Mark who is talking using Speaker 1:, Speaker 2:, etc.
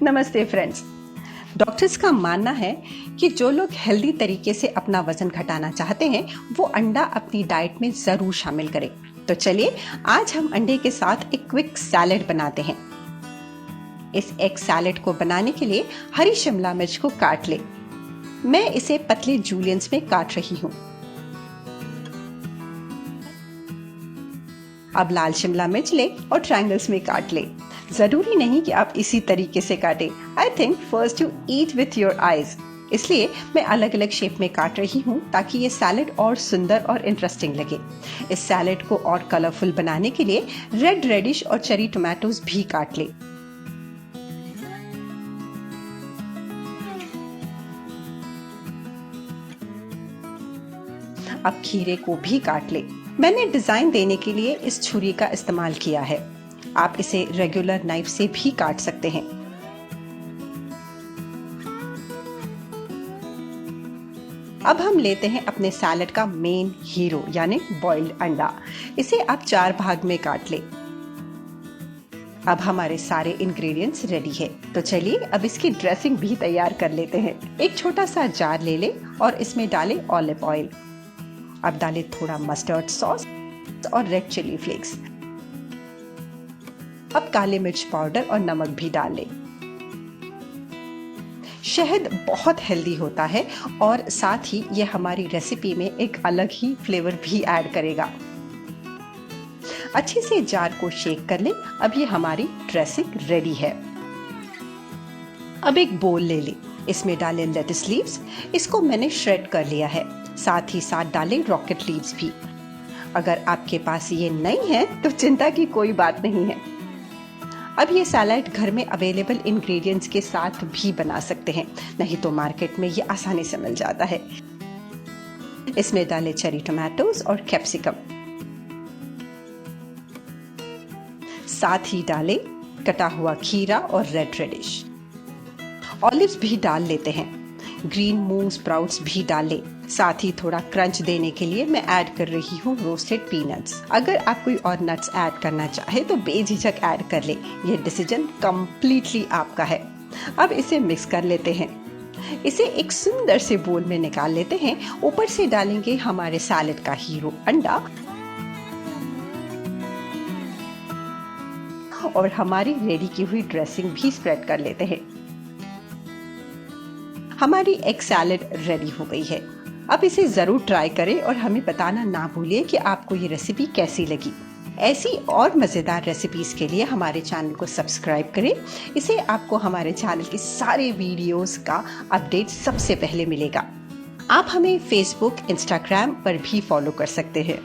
Speaker 1: नमस्ते friends. Doctors का मानना है कि जो लोग हेल्दी तरीके से अपना वजन घटाना चाहते हैं वो अंडा अपनी डाइट में ज़रूर शामिल करें। तो चलिए आज हम अंडे के साथ एक क्विक सैलेड बनाते हैं। इस एग सैलेड को बनाने के लिए हरी शिमला मिर्च को काट ले। मैं इसे पतले जूलियंस में काट रही हूँ। अब लाल शिमला मिर्च ले और ट्रायंगल्स में काट ले। जरूरी नहीं कि आप इसी तरीके से काटें। I think first you eat with your eyes, इसलिए मैं अलग अलग शेप में काट रही हूँ ताकि ये सैलेड और सुंदर और इंटरेस्टिंग लगे। इस सैलेड को और कलरफुल बनाने के लिए रेड रेडिश और चेरी टोमेटोज भी काट ले। अब खीरे को भी काट ले। मैंने डिजाइन देने के लिए इस छुरी का इस्तेमाल किया है। आप इसे रेगुलर नाइफ से भी काट सकते हैं। अब हम लेते हैं अपने सैलेड का मेन हीरो यानी बॉइल्ड अंडा। इसे आप 4 भाग में काट ले। अब हमारे सारे इंग्रेडिएंट्स रेडी है, तो चलिए अब इसकी ड्रेसिंग भी तैयार कर लेते हैं। एक छोटा सा जार ले ले और इसमें डालें ऑलिव ऑयल। अब डालें थोड़ा मस्टर्ड सॉस और रेड चिली फ्लेक्स। अब काले मिर्च पाउडर और नमक भी डाल लें। शहद बहुत हेल्दी होता है और साथ ही ये हमारी रेसिपी में एक अलग ही फ्लेवर भी ऐड करेगा। अच्छे से जार को शेक कर लें। अब ये हमारी ड्रेसिंग रेडी है। अब एक बोल ले लें। इसमें डालें लेट्स लीव्स। इसको मैंने श्रेड कर लिया है। साथ ही साथ डालें रॉकेट लीव्स भी। अगर आपके पास ये नहीं है तो चिंता की कोई बात नहीं है। अब ये सैलेड घर में अवेलेबल इंग्रेडिएंट्स के साथ भी बना सकते हैं, नहीं तो मार्केट में ये आसानी से मिल जाता है। इसमें डालें चेरी टोमेटोज और कैप्सिकम। साथ ही डालें कटा हुआ खीरा और रेड रेडिश। ऑलिव्स भी डाल लेते हैं। ग्रीन मूव स्प्राउट्स भी डालें। साथ ही थोड़ा क्रंच देने के लिए मैं ऐड कर रही हूँ रोस्टेड पीनट्स। अगर आप कोई और नट्स ऐड करना चाहे तो बेझिझक ऐड कर ले। ये डिसीजन कंप्लीटली आपका है। अब इसे मिक्स कर लेते हैं। इसे एक सुंदर से बोल में निकाल लेते हैं। ऊपर से डालेंगे हमारे सैलेड का हीरो अंडा और हमारी रेडी की हुई ड्रेसिंग भी स्प्रेड कर लेते हैं। हमारी एग सैलेड रेडी हो गई है। अब इसे ज़रूर ट्राई करें और हमें बताना ना भूलिए कि आपको ये रेसिपी कैसी लगी। ऐसी और मज़ेदार रेसिपीज़ के लिए हमारे चैनल को सब्सक्राइब करें। इसे आपको हमारे चैनल के सारे वीडियोस का अपडेट सबसे पहले मिलेगा। आप हमें फेसबुक, इंस्टाग्राम पर भी फॉलो कर सकते हैं।